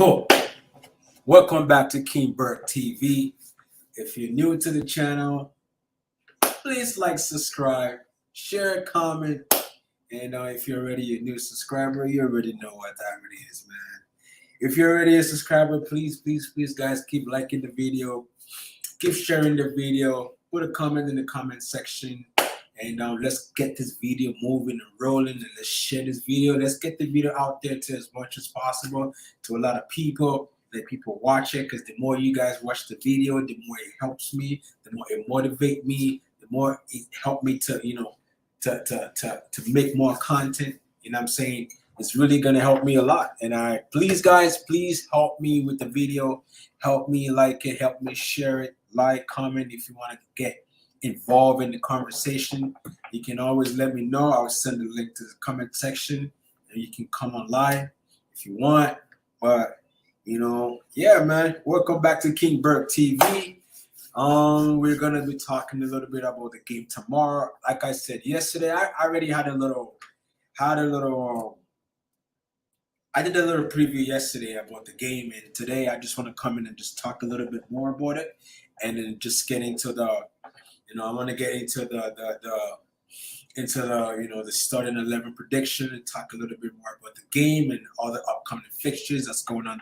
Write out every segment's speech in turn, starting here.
People, welcome back to King Burke TV. If you're new to the channel, please like, subscribe, share, comment, and if you're already a new subscriber, you already know what time it is, man. If you're already a subscriber, please, guys, keep liking the video, keep sharing the video, put a comment in the comment section, and let's get this video moving and rolling, and let's share this video. Let's get the video out there to as much as possible to a lot of people. Let people watch it, because the more you guys watch the video, the more it helps me, the more it motivates me, the more it helps me to to make more content. You know what I'm saying? It's really gonna help me a lot. And please guys, please help me with the video. Help me like it, help me share it, like, comment. If you want to get involved in the conversation, you can always let me know. I'll send a link to the comment section and you can come online if you want. But yeah, man, welcome back to King Burke TV. We're gonna be talking a little bit about the game tomorrow. Like I said yesterday, I already I did a little preview yesterday about the game, and today I just want to come in and just talk a little bit more about it, and then just get into the I want to get into the starting 11 prediction and talk a little bit more about the game and all the upcoming fixtures that's going on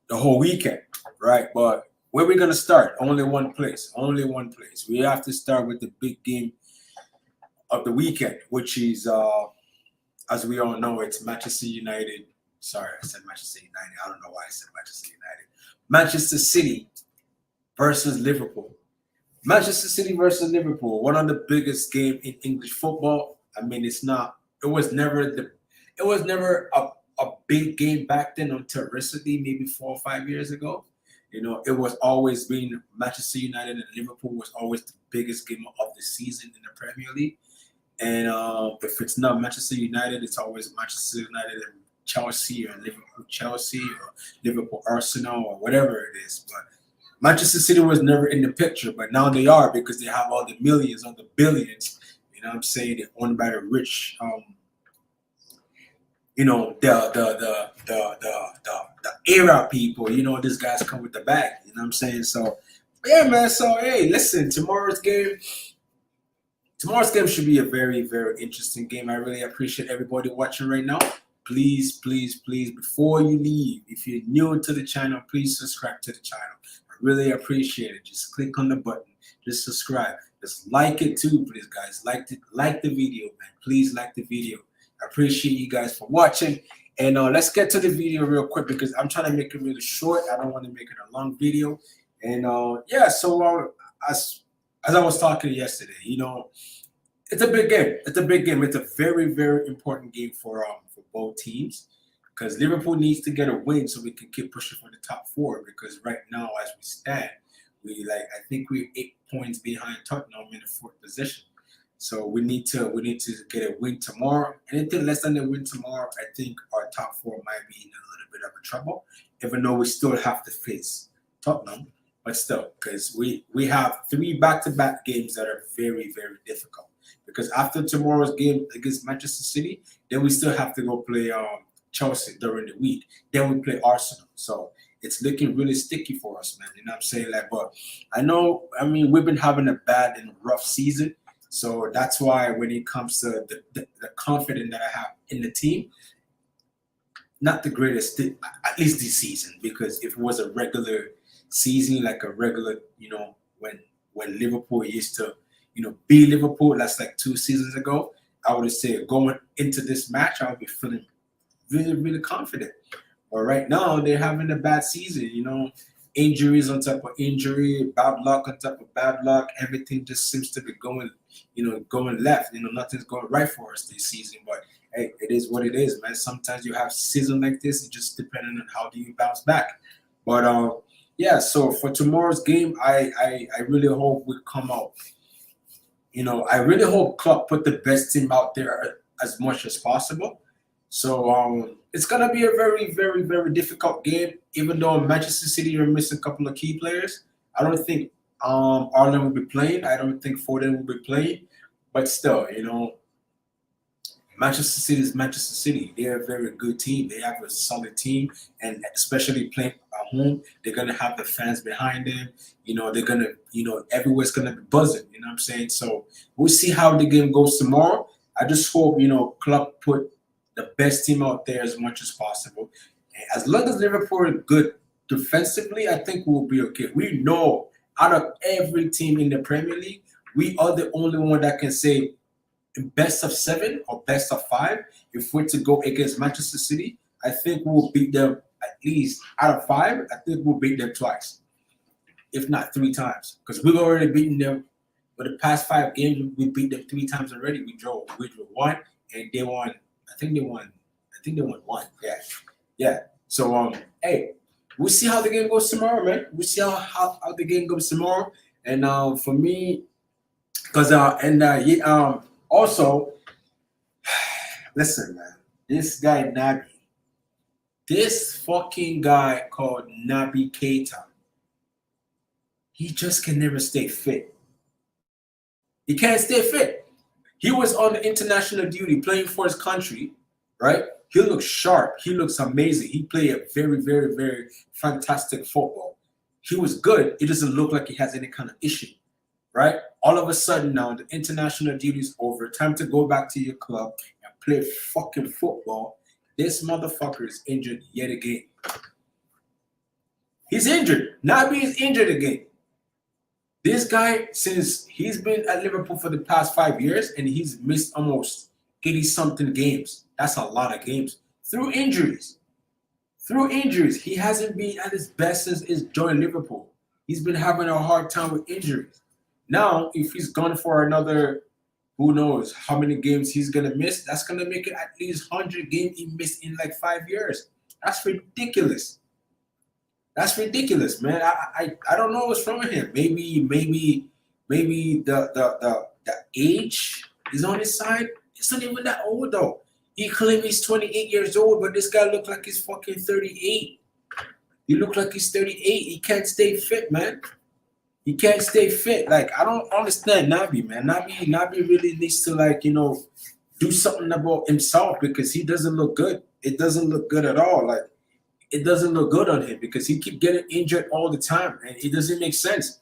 the whole weekend, right? But where we're gonna start? Only one place. We have to start with the big game of the weekend, which is as we all know, it's Manchester United. Sorry, I said Manchester United. I don't know why I said Manchester United. Manchester City versus Liverpool. Manchester City versus Liverpool, one of the biggest games in English football. I mean, it was never a big game back then until recently, maybe 4 or 5 years ago. It was always been Manchester United and Liverpool was always the biggest game of the season in the Premier League. And if it's not Manchester United, it's always Manchester United and Chelsea, or Liverpool Chelsea, or Liverpool Arsenal, or whatever it is. But Manchester City was never in the picture, but now they are, because they have all the millions, all the billions. You know what I'm saying? They're owned by the rich. The era people. These guys come with the bag. You know what I'm saying? So yeah, man. So hey, listen, tomorrow's game should be a very, very interesting game. I really appreciate everybody watching right now. Please, before you leave, if you're new to the channel, please subscribe to the channel. I really appreciate it. Just click on the button. Just subscribe. Just like it too, please, guys. Like the video, man. Please like the video. I appreciate you guys for watching. And let's get to the video real quick, because I'm trying to make it really short. I don't want to make it a long video. And yeah, so as I was talking yesterday, it's a big game. It's a very, very important game for both teams, because Liverpool needs to get a win so we can keep pushing for the top 4. Because right now, as we stand, I think we're 8 points behind Tottenham in the 4th position. So we need to get a win tomorrow. Anything less than a win tomorrow, I think our top 4 might be in a little bit of a trouble. Even though we still have to face Tottenham, but still, because we have 3 back-to-back games that are very, very difficult. Because after tomorrow's game against Manchester City, then we still have to go play Chelsea during the week. Then we play Arsenal. So it's looking really sticky for us, man. You know what I'm saying? But we've been having a bad and rough season. So that's why when it comes to the confidence that I have in the team, not the greatest, at least this season. Because if it was a regular season, like a regular, when Liverpool used to be Liverpool, that's like 2 seasons ago, I would say going into this match, I would be feeling really, really confident. But right now, they're having a bad season, injuries on top of injury, bad luck on top of bad luck. Everything just seems to be going left. Nothing's going right for us this season. But hey, it is what it is, man. Sometimes you have season like this, it just depending on how do you bounce back. But yeah, so for tomorrow's game, I really hope we come out. I really hope Klopp put the best team out there as much as possible. So it's gonna be a very, very, very difficult game. Even though Manchester City are missing a couple of key players, I don't think Arlen will be playing. I don't think Foden will be playing. But still, Manchester City is Manchester City. They're a very good team. They have a solid team, and especially playing at home, they're gonna have the fans behind them. They're gonna, everywhere's gonna be buzzing. You know what I'm saying? So we'll see how the game goes tomorrow. I just hope Klopp put the best team out there as much as possible. And as long as Liverpool are good defensively, I think we'll be okay. We know out of every team in the Premier League, we are the only one that can say best of 7 or best of 5. If we're to go against Manchester City, I think we'll beat them at least out of 5. I think we'll beat them twice, if not 3 times, because we've already beaten them. For the past 5 games, we beat them 3 times already. We drew 1, and they won. I think they won. I think they won 1. Yeah. So hey, we'll see how the game goes tomorrow, man. We'll see how the game goes tomorrow. And for me, because also, listen, man, this guy Nabi, this fucking guy called Nabi Keita, he just can never stay fit. He can't stay fit. He was on the international duty playing for his country, right? He looks sharp. He looks amazing. He played a very, very, very fantastic football. He was good. It doesn't look like he has any kind of issue, right? All of a sudden now, the international duty is over. Time to go back to your club and play fucking football. This motherfucker is injured yet again. He's injured. Nabi is injured again. This guy, since he's been at Liverpool for the past 5 years, and he's missed almost 80-something games. That's a lot of games. Through injuries. He hasn't been at his best since he's joined Liverpool. He's been having a hard time with injuries. Now, if he's gone for another, who knows how many games he's going to miss, that's going to make it at least 100 games he missed in like 5 years. That's ridiculous. That's ridiculous, man. I don't know what's wrong with him. Maybe the age is on his side. He's not even that old though. He claims he's 28 years old, but this guy looks like he's fucking 38. He looks like he's 38. He can't stay fit, man. He can't stay fit. Like, I don't understand Nabi, man. Nabi really needs to do something about himself because he doesn't look good. It doesn't look good at all. Like, it doesn't look good on him because he keep getting injured all the time, and it doesn't make sense.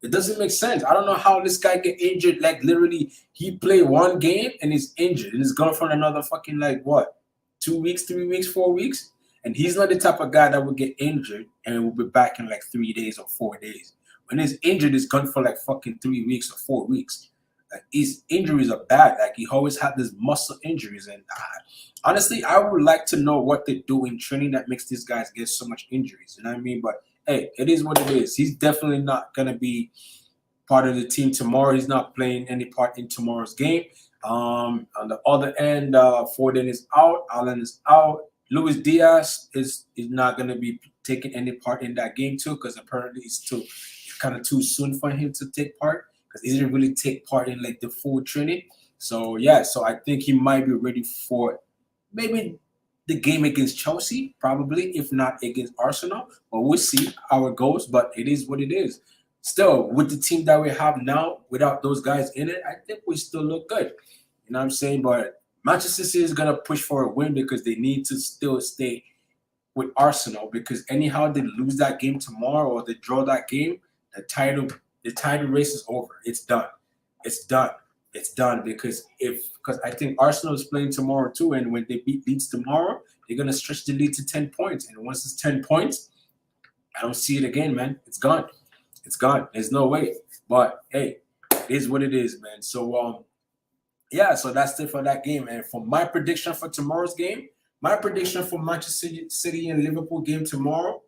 It doesn't make sense. I don't know how this guy get injured. Like, literally, he played 1 game and he's injured, and he's gone for another fucking 2 weeks, 3 weeks, 4 weeks, and he's not the type of guy that would get injured and will be back in like 3 days or 4 days. When he's injured, he's gone for like fucking 3 weeks or 4 weeks. Like, his injuries are bad. Like, he always had these muscle injuries, and honestly, I would like to know what they do in training that makes these guys get so much injuries. You know what I mean? But hey, it is what it is. He's definitely not gonna be part of the team tomorrow. He's not playing any part in tomorrow's game. On the other end, Foden is out. Allen is out. Luis Diaz is not gonna be taking any part in that game too, because apparently it's kind of too soon for him to take part, because he didn't really take part in like the full training. So yeah, so I think he might be ready for maybe the game against Chelsea, probably, if not against Arsenal. But we'll see how it goes. But it is what it is. Still, with the team that we have now, without those guys in it, I think we still look good. You know what I'm saying? But Manchester City is going to push for a win because they need to still stay with Arsenal, because anyhow they lose that game tomorrow or they draw that game, the title race is over. It's done. It's done because I think Arsenal is playing tomorrow too, and when they beat Leeds tomorrow, they're gonna stretch the lead to 10 points. And once it's 10 points, I don't see it again, man. It's gone. There's no way. But hey, it is what it is, man. So yeah, so that's it for that game. And for my prediction for tomorrow's game, my prediction for Manchester City and Liverpool game tomorrow,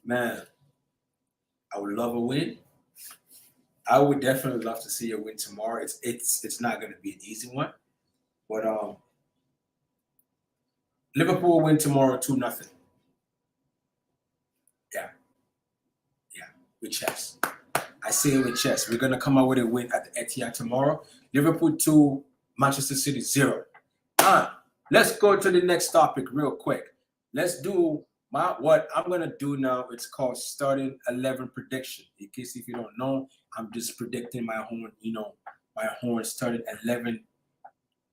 man, I would love a win. I would definitely love to see a win tomorrow. It's not going to be an easy one, but Liverpool will win tomorrow 2-0. Yeah, with chess. I say it with chess. We're going to come out with a win at the Etihad tomorrow. Liverpool 2, Manchester City 0. Let's go to the next topic real quick. Let's do what I'm going to do now. It's called starting 11 prediction. In case if you don't know, I'm just predicting my my horn started 11.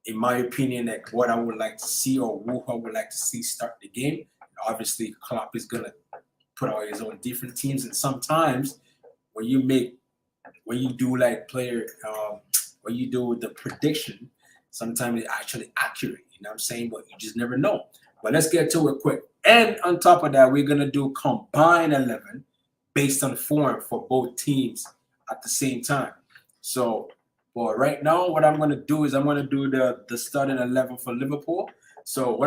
In my opinion, like what I would like to see or who I would like to see start the game. Obviously, Klopp is gonna put out his own different teams, and sometimes when you do like player when you do the prediction, sometimes it's actually accurate. You know what I'm saying? But you just never know. But let's get to it quick. And on top of that, we're gonna do combined 11 based on form for both teams at the same time. So, but right now, what I'm gonna do is I'm gonna do the starting 11 for Liverpool. So,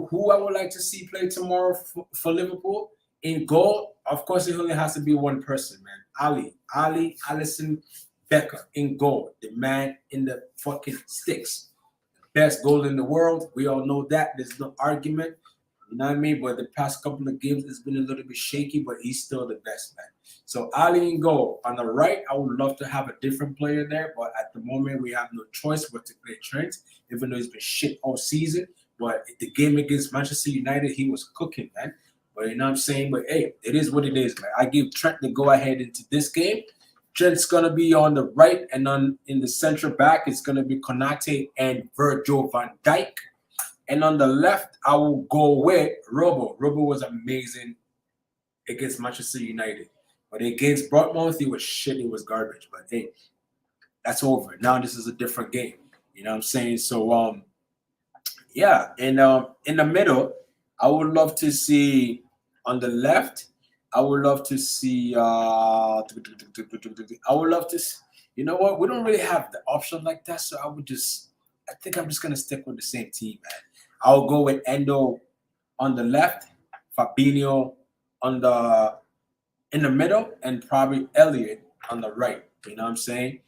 who I would like to see play tomorrow for Liverpool in goal. Of course, it only has to be one person, man. Alisson Becker in goal, the man in the fucking sticks. Best goal in the world. We all know that. There's no argument. You know what I mean? But the past couple of games, it's been a little bit shaky, but he's still the best, man. So Ali in goal. On the right, I would love to have a different player there, but at the moment, we have no choice but to play Trent, even though he's been shit all season. But the game against Manchester United, he was cooking, man. But you know what I'm saying? But hey, it is what it is, man. I give Trent the go ahead into this game. Trent's gonna be on the right, and in the central back, it's gonna be Konate and Virgil van Dijk. And on the left, I will go with Robo. Robo was amazing against Manchester United. But against Bournemouth, he was shit. He was garbage. But hey, that's over. Now this is a different game. You know what I'm saying? So, yeah. And in the middle, I would love to see on the left, I would love to see, I would love to, you know what? We don't really have the option like that. So I think I'm just going to stick with the same team, man. I'll go with Endo on the left, Fabinho in the middle, and probably Elliott on the right. You know what I'm saying?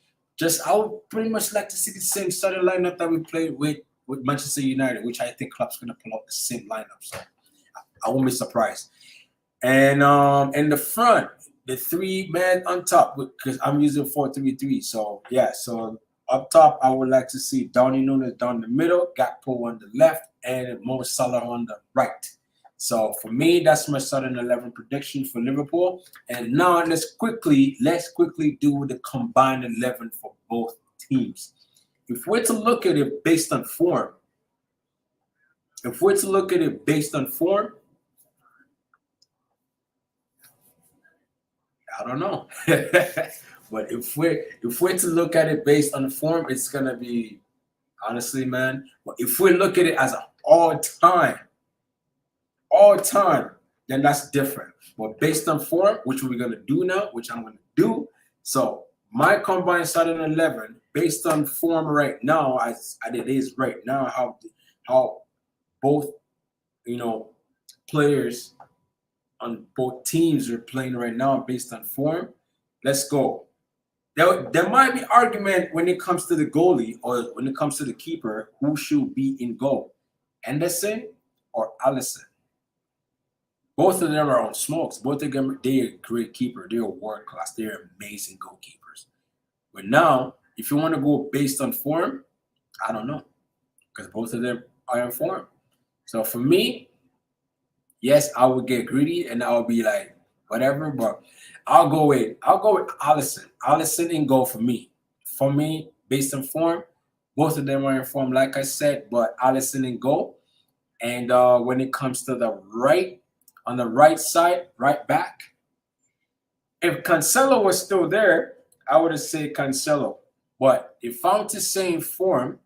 I would pretty much like to see the same starting lineup that we played with Manchester United, which I think Klopp's going to pull out the same lineup. So I won't be surprised. And in the front, the 3-man on top, because I'm using 4-3-3. So yeah, so up top, I would like to see Darwin Núñez down the middle, Gakpo on the left, and Mo Salah on the right. So for me, that's my starting 11 prediction for Liverpool. And now let's quickly do the combined 11 for both teams. If we're to look at it based on form, I don't know. But if we're to look at it based on form, it's gonna be, honestly, man. But if we look at it as an all time, then that's different. But based on form, which we're gonna do now, which I'm gonna do. So my combined starting 11, based on form right now, as it is right now, how both players on both teams are playing right now based on form. Let's go. There might be argument when it comes to the goalie or when it comes to the keeper, who should be in goal, Anderson or Alisson. Both of them are on smokes. Both of them, they're a great keeper. They're world class. They're amazing goalkeepers. But now, if you want to go based on form, I don't know, because both of them are in form. So for me, yes, I would get greedy and I would be like, whatever, but I'll go with Alisson. Alisson in goal for me. For me, based on form, both of them are in form, like I said, but Alisson in goal. And when it comes to the right, on the right side, right back, if Cancelo was still there, I would have said Cancelo. But if I'm to say in form,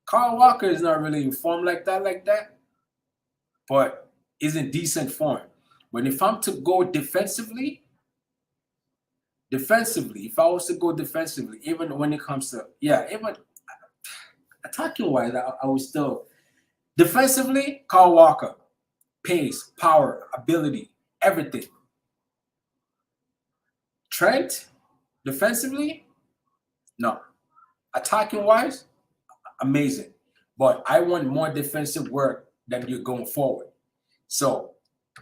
Kyle Walker is not really in form like that, but is in decent form. But if I'm to go defensively, if I was to go defensively, even when it comes to, even attacking wise, I would still, defensively, Kyle Walker, pace, power, ability, everything. Trent, defensively, no. Attacking wise, amazing. But I want more defensive work than you're going forward. So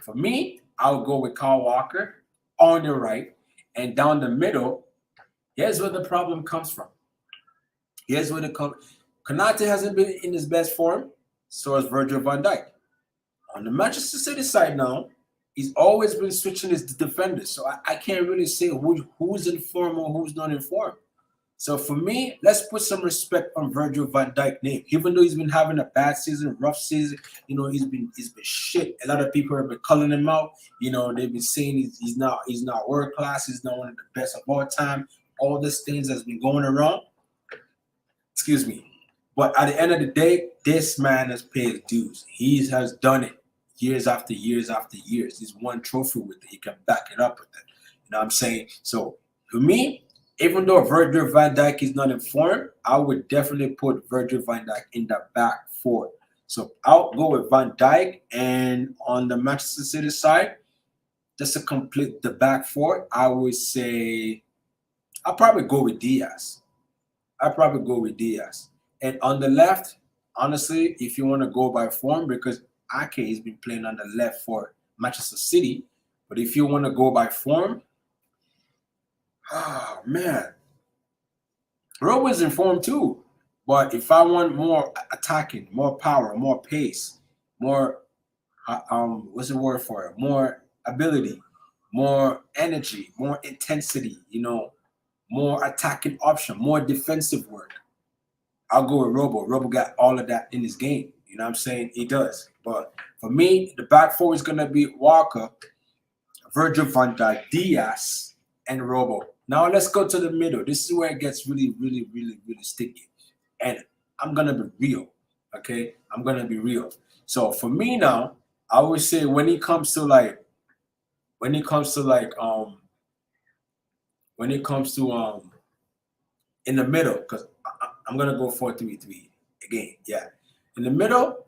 for me, I'll go with Kyle Walker on the right, and down the middle, here's where the problem comes from. Here's where Konate hasn't been in his best form, so has Virgil van Dijk. On the Manchester City side now, He's always been switching his defenders, so I can't really say who's informed or who's not informed. So for me, let's put some respect on Virgil van Dijk name. Even though he's been having a bad season, rough season, he's been shit. A lot of people have been calling him out. They've been saying he's not world class. He's not one of the best of all time. All these things that's been going around. Excuse me. But at the end of the day, this man has paid his dues. He has done it years after years after years. He's won trophy with it. He can back it up with it. You know what I'm saying? So for me, even though Virgil van Dijk is not informed, I would definitely put Virgil van Dijk in the back four. So I'll go with Van Dijk, and on the Manchester City side, just to complete the back four, I would say I'll probably go with Diaz. And on the left, honestly, if you want to go by form, because Ake has been playing on the left for Manchester City, but if you want to go by form, oh man, Robo's in form too. But if I want more attacking, more power, more pace, more what's the word for it? More ability, more energy, more intensity, more attacking option, more defensive work, I'll go with Robo. Robo got all of that in his game. You know what I'm saying? He does. But for me, the back four is going to be Walker, Virgil van Dijk, Diaz, and Robo. Now let's go to the middle. This is where it gets really, really, really, really sticky. And I'm going to be real. Okay? I'm going to be real. So for me now, I would say when it comes to in the middle, because I'm gonna go 4-3-3 again. Yeah, in the middle,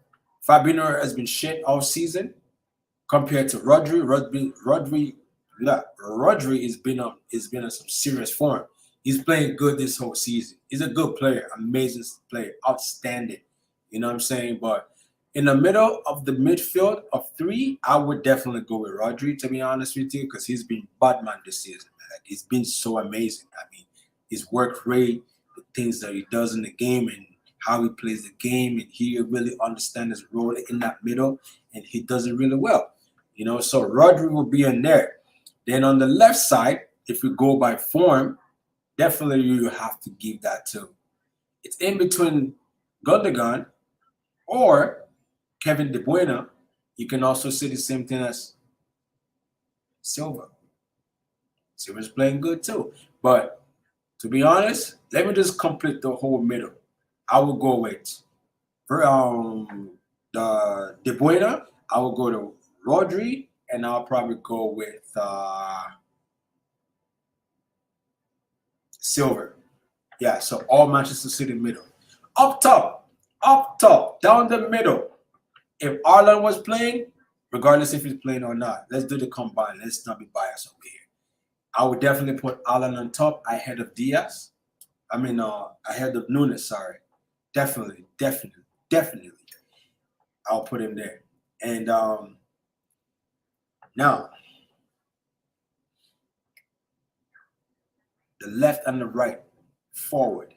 Fabinho has been shit all season compared to Rodri. Rodri has been on some serious form. He's playing good this whole season. He's a good player, amazing player, outstanding. You know what I'm saying? But in the middle of the midfield of three, I would definitely go with Rodri, to be honest with you, because he's been Batman this season. Man. He's been so amazing. I mean, his work rate, the things that he does in the game, and how he plays the game, and he really understands his role in that middle, and he does it really well. So Rodri will be in there. Then on the left side, if we go by form, definitely you have to give that to. It's in between Gundogan or Kevin De Bruyne. You can also say the same thing as Silva. Silva's playing good too. But to be honest, let me just complete the whole middle. I will go with the De Bruyne. I will go to Rodri, and I'll probably go with Silva. Yeah, so all Manchester City middle. Up top, down the middle. If Arlen was playing, regardless if he's playing or not, let's do the combine. Let's not be biased over here. I would definitely put Arlen on top ahead of Diaz. Ahead of Nunes, sorry. Definitely. I'll put him there. And now, the left and the right forward.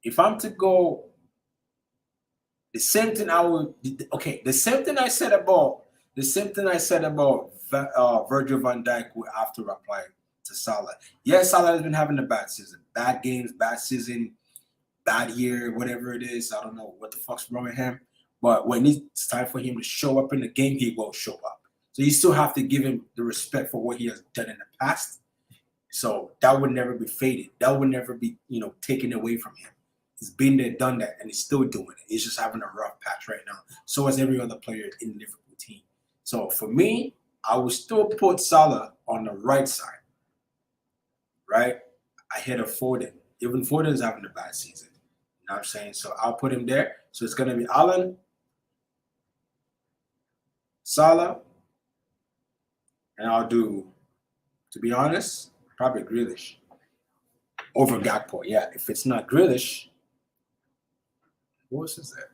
If I'm to go, the same thing I said about Virgil van Dijk will have to apply to Salah. Yes, Salah has been having a bad season, bad games, bad season, bad year, whatever it is. I don't know what the fuck's wrong with him. But when it's time for him to show up in the game, he will show up. So you still have to give him the respect for what he has done in the past. So that would never be faded. That would never be, taken away from him. He's been there, done that, and he's still doing it. He's just having a rough patch right now. So is every other player in the Liverpool team. So for me, I would still put Salah on the right side, right? Ahead of Foden. Even Foden's having a bad season. You know what I'm saying? So I'll put him there. So it's going to be Alan, Salah, and I'll do, to be honest, probably Grealish over Gakpo. Yeah, if it's not Grealish, who else is there?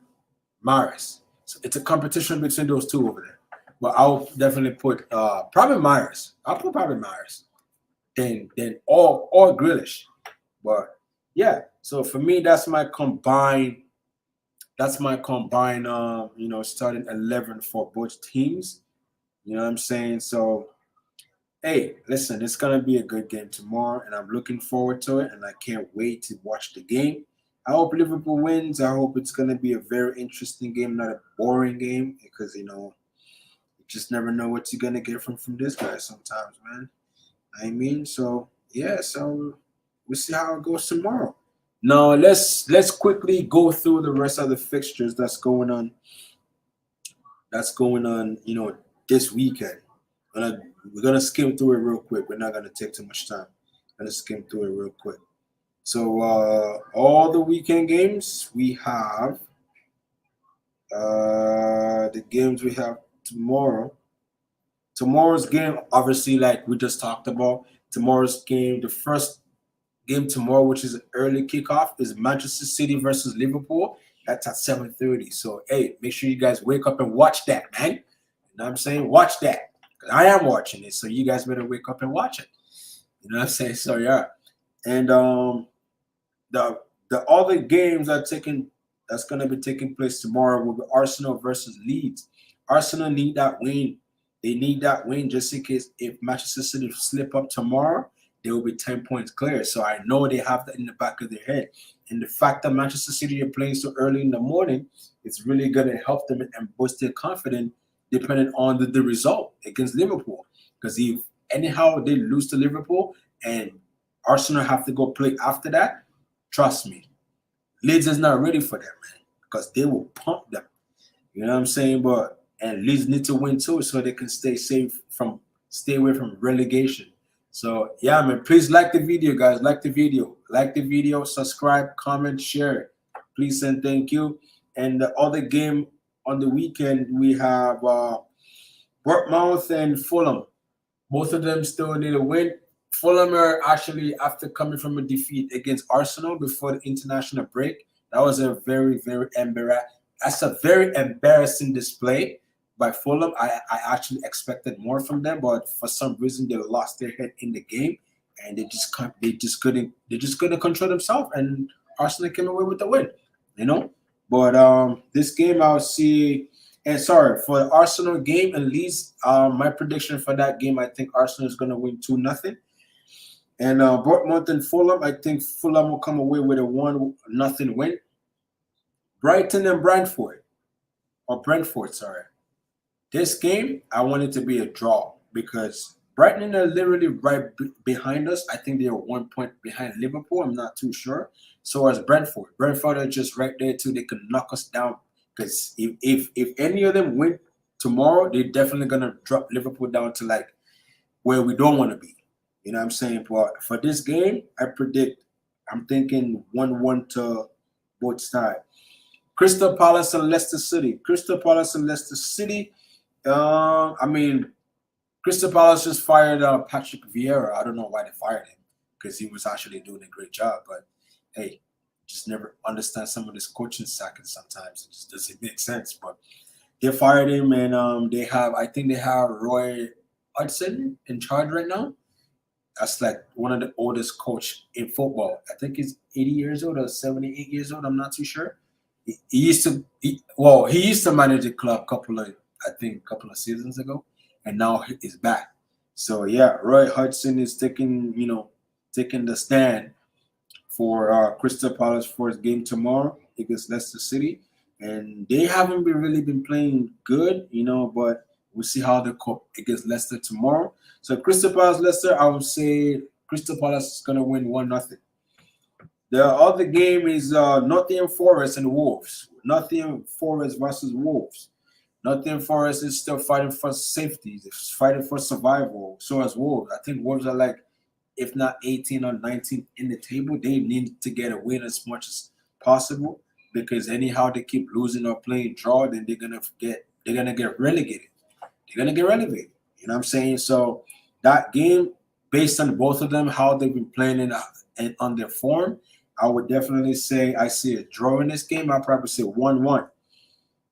Mahrez. So it's a competition between those two over there. But I'll definitely put probably Mahrez. I'll put probably Mahrez. Then or Grealish. But yeah, so for me, that's my combined starting 11 for both teams. You know what I'm saying? So, hey, listen, it's gonna be a good game tomorrow, and I'm looking forward to it, and I can't wait to watch the game. I hope Liverpool wins. I hope it's gonna be a very interesting game, not a boring game, because you just never know what you're gonna get from this guy sometimes, man. I mean, so yeah, so we'll see how it goes tomorrow. Now let's quickly go through the rest of the fixtures that's going on, this weekend. Gonna, we're gonna skim through it real quick. We're not gonna take too much time. Gonna skim through it real quick. So all the weekend games we have, the games we have tomorrow. Tomorrow's game, obviously, like we just talked about, tomorrow's game, the first game tomorrow, which is an early kickoff, is Manchester City versus Liverpool. That's at 7:30. So hey, make sure you guys wake up and watch that, man. You know what I'm saying? Watch that. 'Cause I am watching it, so you guys better wake up and watch it. You know what I'm saying? So yeah. And the other games that's gonna be taking place tomorrow will be Arsenal versus Leeds. Arsenal need that win. They need that win just in case if Manchester City slip up tomorrow, they will be 10 points clear. So I know they have that in the back of their head. And the fact that Manchester City are playing so early in the morning, it's really gonna help them and boost their confidence depending on the result against Liverpool. Because if anyhow they lose to Liverpool and Arsenal have to go play after that, trust me, Leeds is not ready for that, man, because they will pump them. You know what I'm saying? But and Leeds need to win too, so they can stay away from relegation. So yeah, man, please like the video, guys. Like the video, subscribe, comment, share. Please and thank you. And the other game on the weekend we have Bournemouth and Fulham. Both of them still need a win. Fulham are actually after coming from a defeat against Arsenal before the international break. That was a very, very That's a very embarrassing display by Fulham. I actually expected more from them, but for some reason they lost their head in the game, and they just couldn't control themselves, and Arsenal came away with the win. You know, but this game I'll see. And sorry for the Arsenal game and Leeds. My prediction for that game, I think Arsenal is going to win 2-0. And Bournemouth and Fulham, I think Fulham will come away with a 1-0 win. Brighton and Brentford, sorry. This game, I want it to be a draw because Brighton are literally right behind us. I think they are 1 point behind Liverpool. I'm not too sure. So as Brentford. Brentford are just right there too. They can knock us down because if any of them win tomorrow, they're definitely gonna drop Liverpool down to like where we don't want to be. You know what I'm saying? But for this game, I'm thinking 1-1 to both sides. Crystal Palace and Leicester City. Crystal Palace and Leicester City. I mean, Crystal Palace just fired Patrick Vieira. I don't know why they fired him because he was actually doing a great job. But hey, just never understand some of this coaching sackings sometimes. It just doesn't make sense. But they fired him, and I think they have Roy Hudson in charge right now. That's like one of the oldest coach in football. I think he's 80 years old or 78 years old. I'm not too sure. He used to manage the club couple of seasons ago, and now he's back. So yeah, Roy Hudson is taking the stand for Crystal Palace for his game tomorrow against Leicester City, and they haven't really been playing good, but we'll see how they cope against Leicester tomorrow. So Crystal Palace, Leicester, I would say Crystal Palace is gonna win 1-0. The other game is Nottingham Forest and Wolves. Nottingham Forest versus Wolves. Nottingham Forest is still fighting for safety. They're fighting for survival. So as Wolves. I think Wolves are like, if not 18 or 19 in the table, they need to get a win as much as possible because anyhow they keep losing or playing draw, then they're gonna get relegated. They're gonna get relegated. You know what I'm saying? So that game, based on both of them, how they've been playing and on their form, I would definitely say I see a draw in this game. I'll probably say 1-1.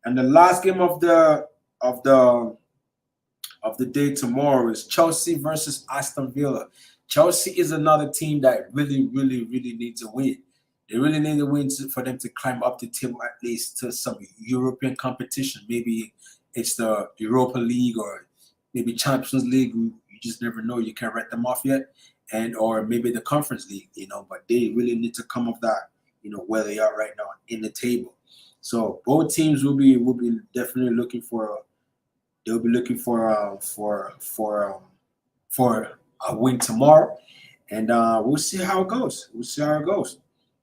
And the last game of the day tomorrow is Chelsea versus Aston Villa. Chelsea is another team that really, really, really needs a win. They really need a win for them to climb up the table at least to some European competition. Maybe it's the Europa League or maybe Champions League, you just never know. You can't write them off yet, and or maybe the Conference League, but they really need to come off that, where they are right now in the table. So both teams will be definitely looking for they'll be looking for a win tomorrow, and we'll see how it goes. We'll see how it goes.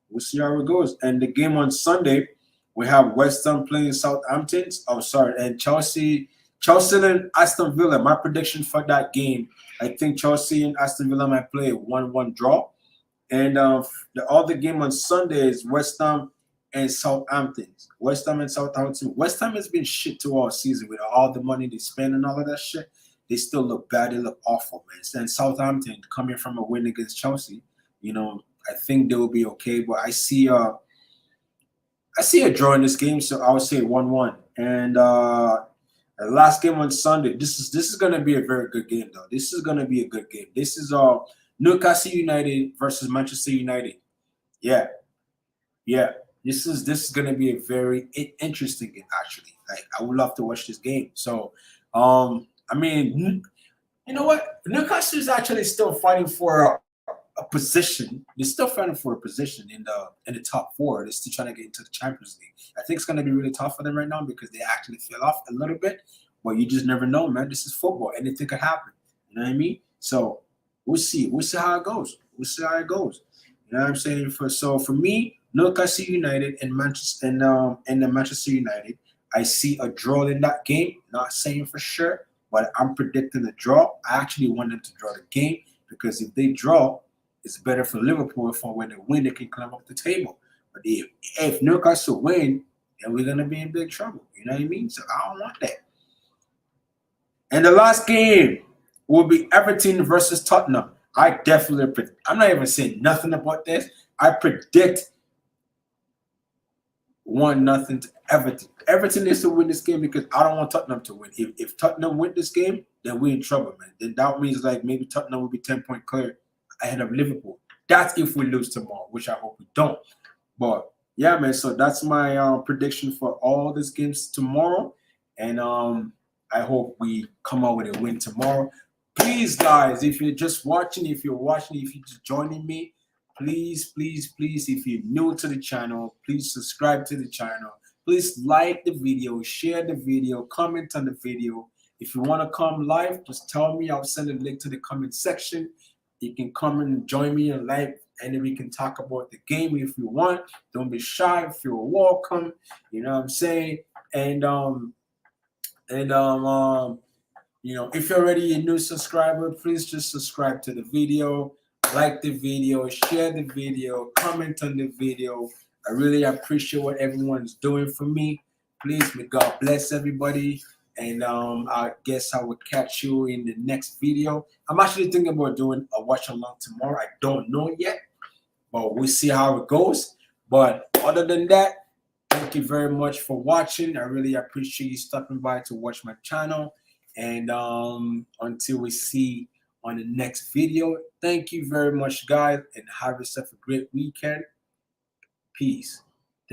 We'll see how it goes. And the game on Sunday, we have West Ham playing Southampton. Oh, sorry, and Chelsea and Aston Villa. My prediction for that game, I think Chelsea and Aston Villa might play a 1-1 draw. And the other game on Sunday is West Ham and Southampton. West Ham and Southampton. West Ham has been shit to all season with all the money they spend and all of that shit. They still look bad. They look awful, man. And Southampton coming from a win against Chelsea, I think they will be okay. But I see a draw in this game, so I would say 1-1. And the last game on Sunday, this is gonna be a very good game, though. This is gonna be a good game. This is Newcastle United versus Manchester United. Yeah. This is gonna be a very interesting game, actually. Like, I would love to watch this game. So, I mean, you know what? Newcastle is actually still fighting for a position. They're still fighting for a position in the top four. They're still trying to get into the Champions League. I think it's gonna be really tough for them right now because they actually fell off a little bit. But you just never know, man. This is football. Anything could happen. You know what I mean? So we'll see. We'll see how it goes. We'll see how it goes. You know what I'm saying? For me, Newcastle United and Manchester and the Manchester United, I see a draw in that game. Not saying for sure, but I'm predicting a draw. I actually want them to draw the game because if they draw, it's better for Liverpool. For when they win, they can climb up the table. But if Newcastle win, then we're gonna be in big trouble. You know what I mean? So I don't want that. And the last game will be Everton versus Tottenham. I definitely I'm not even saying nothing about this. I predict 1-0 to Everton. Everton needs to win this game because I don't want Tottenham to win. If Tottenham win this game, then we're in trouble, man. Then that means like maybe Tottenham will be 10-point clear ahead of Liverpool. That's if we lose tomorrow, which I hope we don't. But yeah, man. So that's my prediction for all these games tomorrow, and I hope we come out with a win tomorrow. Please, guys, if you're just watching, if you're just joining me, please, if you're new to the channel, please subscribe to the channel. Please like the video, share the video, comment on the video. If you want to come live, just tell me. I'll send a link to the comment section. You can come and join me in live, and then we can talk about the game if you want. Don't be shy. Feel welcome. You know what I'm saying? And if you're already a new subscriber, please just subscribe to the video, like the video, share the video, comment on the video. I really appreciate what everyone's doing for me. Please, may God bless everybody. And I guess I will catch you in the next video. I'm actually thinking about doing a watch along tomorrow. I don't know yet, but we'll see how it goes. But other than that, thank you very much for watching. I really appreciate you stopping by to watch my channel. And until we see on the next video, thank you very much, guys, and have yourself a great weekend. Peace.